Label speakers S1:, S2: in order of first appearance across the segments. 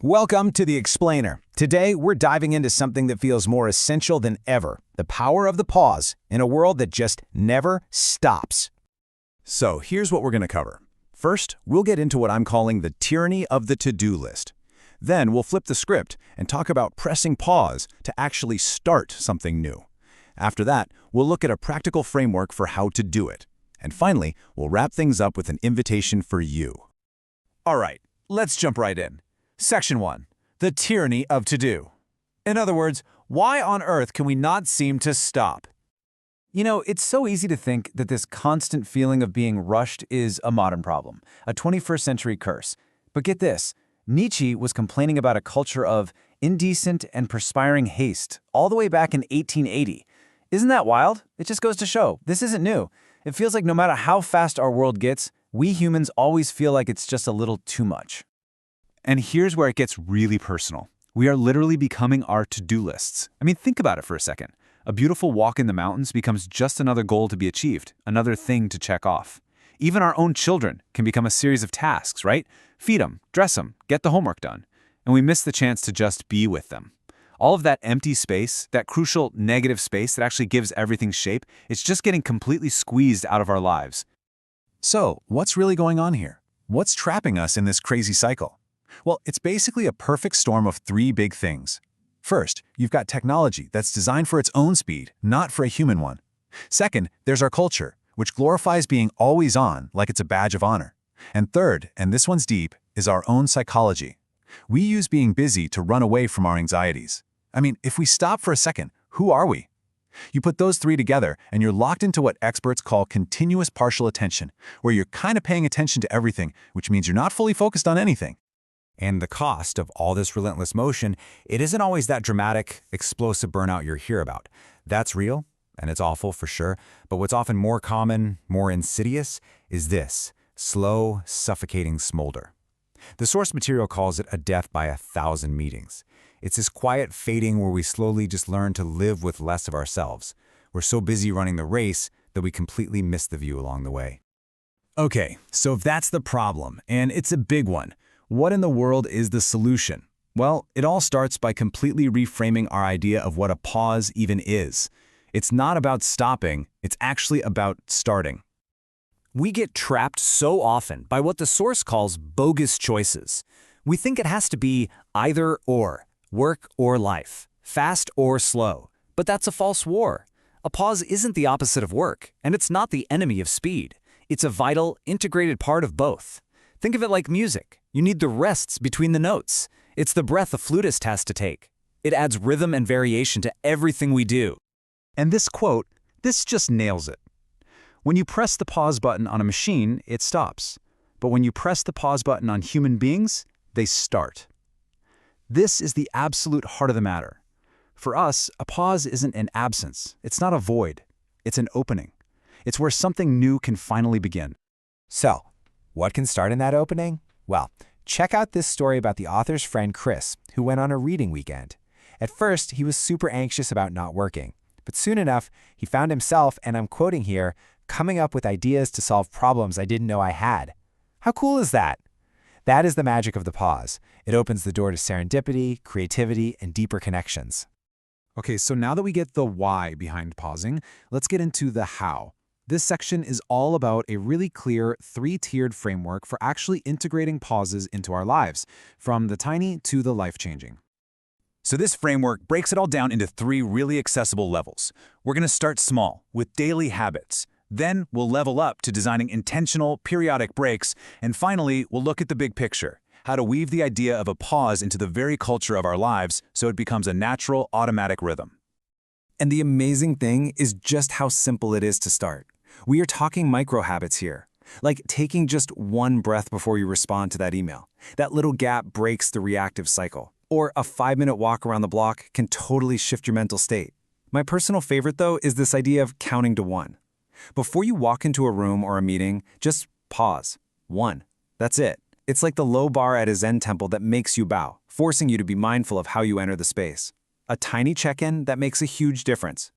S1: Welcome to The Explainer. Today, we're diving into something that feels more essential than ever, the power of the pause in a world that just never stops.
S2: So here's what we're going to cover. First, we'll get into what I'm calling the tyranny of the to-do list. Then we'll flip the script and talk about pressing pause to actually start something new. After that, we'll look at a practical framework for how to do it. And finally, we'll wrap things up with an invitation for you.
S3: All right, let's jump right in. Section 1. The tyranny of to-do. In other words, why on earth can we not seem to stop? You know, it's so easy to think that this constant feeling of being rushed is a modern problem, a 21st century curse. But get this, Nietzsche was complaining about a culture of indecent and perspiring haste all the way back in 1880. Isn't that wild? It just goes to show, this isn't new. It feels like no matter how fast our world gets, we humans always feel like it's just a little too much.
S4: And here's where it gets really personal. We are literally becoming our to-do lists. I mean, think about it for a second. A beautiful walk in the mountains becomes just another goal to be achieved, another thing to check off. Even our own children can become a series of tasks, right? Feed them, dress them, get the homework done. And we miss the chance to just be with them. All of that empty space, that crucial negative space that actually gives everything shape, it's just getting completely squeezed out of our lives.
S2: So, what's really going on here? What's trapping us in this crazy cycle? Well, it's basically a perfect storm of three big things. First, you've got technology that's designed for its own speed, not for a human one. Second, there's our culture, which glorifies being always on like it's a badge of honor. And third, and this one's deep, is our own psychology. We use being busy to run away from our anxieties. I mean, if we stop for a second, who are we? You put those three together, and you're locked into what experts call continuous partial attention, where you're kind of paying attention to everything, which means you're not fully focused on anything.
S5: And the cost of all this relentless motion, it isn't always that dramatic, explosive burnout you hear about. That's real, and it's awful for sure, but what's often more common, more insidious, is this: slow, suffocating smolder. The source material calls it a death by 1,000 meetings. It's this quiet fading where we slowly just learn to live with less of ourselves. We're so busy running the race that we completely miss the view along the way.
S2: Okay, so if that's the problem, and it's a big one, what in the world is the solution? Well, it all starts by completely reframing our idea of what a pause even is. It's not about stopping, it's actually about starting.
S5: We get trapped so often by what the source calls bogus choices. We think it has to be either or, work or life, fast or slow. But that's a false war. A pause isn't the opposite of work, and it's not the enemy of speed. It's a vital, integrated part of both. Think of it like music. You need the rests between the notes. It's the breath a flutist has to take. It adds rhythm and variation to everything we do.
S4: And this quote, this just nails it. When you press the pause button on a machine, it stops. But when you press the pause button on human beings, they start. This is the absolute heart of the matter. For us, a pause isn't an absence. It's not a void. It's an opening. It's where something new can finally begin.
S1: So, what can start in that opening? Well, check out this story about the author's friend Chris, who went on a reading weekend. At first, he was super anxious about not working, but soon enough, he found himself, and I'm quoting here, coming up with ideas to solve problems I didn't know I had. How cool is that? That is the magic of the pause. It opens the door to serendipity, creativity, and deeper connections.
S4: Okay, so now that we get the why behind pausing, let's get into the how. This section is all about a really clear three-tiered framework for actually integrating pauses into our lives, from the tiny to the life-changing.
S2: So this framework breaks it all down into three really accessible levels. We're going to start small, with daily habits. Then we'll level up to designing intentional, periodic breaks. And finally, we'll look at the big picture, how to weave the idea of a pause into the very culture of our lives so it becomes a natural, automatic rhythm.
S1: And the amazing thing is just how simple it is to start. We are talking micro habits here, like taking just one breath before you respond to that email. That little gap breaks the reactive cycle. Or a 5-minute walk around the block can totally shift your mental state. My personal favorite, though, is this idea of counting to 1. Before you walk into a room or a meeting, just pause. 1. That's it. It's like the low bar at a Zen temple that makes you bow, forcing you to be mindful of how you enter the space. A tiny check-in that makes a huge difference.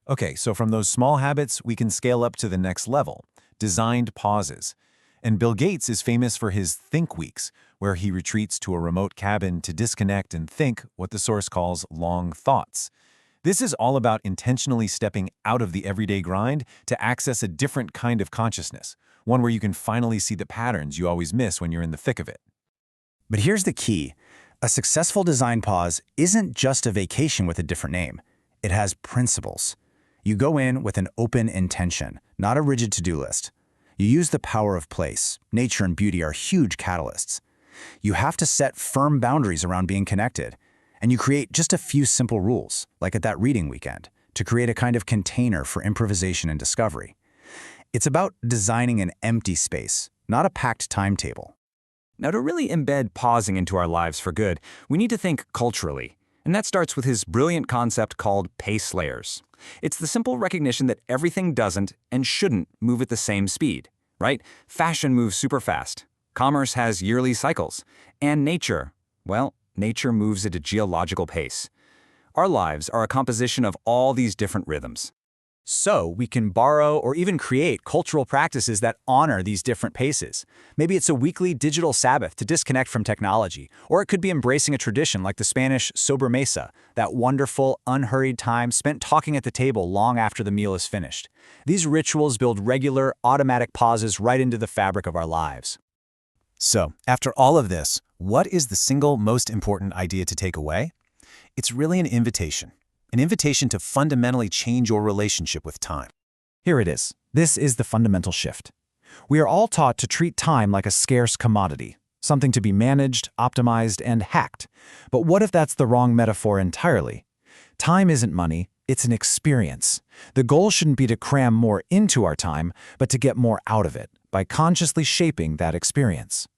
S2: Okay, so from those small habits, we can scale up to the next level, designed pauses. And Bill Gates is famous for his Think Weeks, where he retreats to a remote cabin to disconnect and think what the source calls long thoughts. This is all about intentionally stepping out of the everyday grind to access a different kind of consciousness, one where you can finally see the patterns you always miss when you're in the thick of it.
S6: But here's the key. A successful design pause isn't just a vacation with a different name. It has principles. You go in with an open intention, not a rigid to-do list. You use the power of place. Nature and beauty are huge catalysts. You have to set firm boundaries around being connected. And you create just a few simple rules, like at that reading weekend, to create a kind of container for improvisation and discovery. It's about designing an empty space, not a packed timetable.
S5: Now, to really embed pausing into our lives for good, we need to think culturally. And that starts with his brilliant concept called pace layers. It's the simple recognition that everything doesn't and shouldn't move at the same speed, right? Fashion moves super fast. Commerce has yearly cycles. And nature, well, nature moves at a geological pace. Our lives are a composition of all these different rhythms.
S6: So we can borrow or even create cultural practices that honor these different paces. Maybe it's a weekly digital Sabbath to disconnect from technology, or it could be embracing a tradition like the Spanish sobremesa, that wonderful, unhurried time spent talking at the table long after the meal is finished. These rituals build regular, automatic pauses right into the fabric of our lives.
S2: So, after all of this, what is the single most important idea to take away? It's really an invitation to fundamentally change your relationship with time.
S6: Here it is. This is the fundamental shift. We are all taught to treat time like a scarce commodity, something to be managed, optimized, and hacked. But what if that's the wrong metaphor entirely? Time isn't money, it's an experience. The goal shouldn't be to cram more into our time, but to get more out of it by consciously shaping that experience.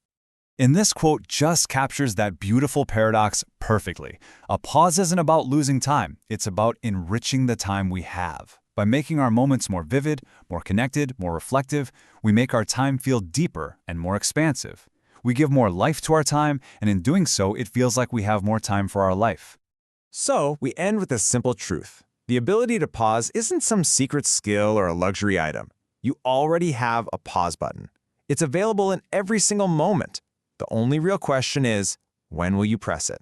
S4: And this quote just captures that beautiful paradox perfectly. A pause isn't about losing time, it's about enriching the time we have. By making our moments more vivid, more connected, more reflective, we make our time feel deeper and more expansive. We give more life to our time, and in doing so, it feels like we have more time for our life.
S3: So, we end with a simple truth. The ability to pause isn't some secret skill or a luxury item. You already have a pause button. It's available in every single moment. The only real question is, when will you press it?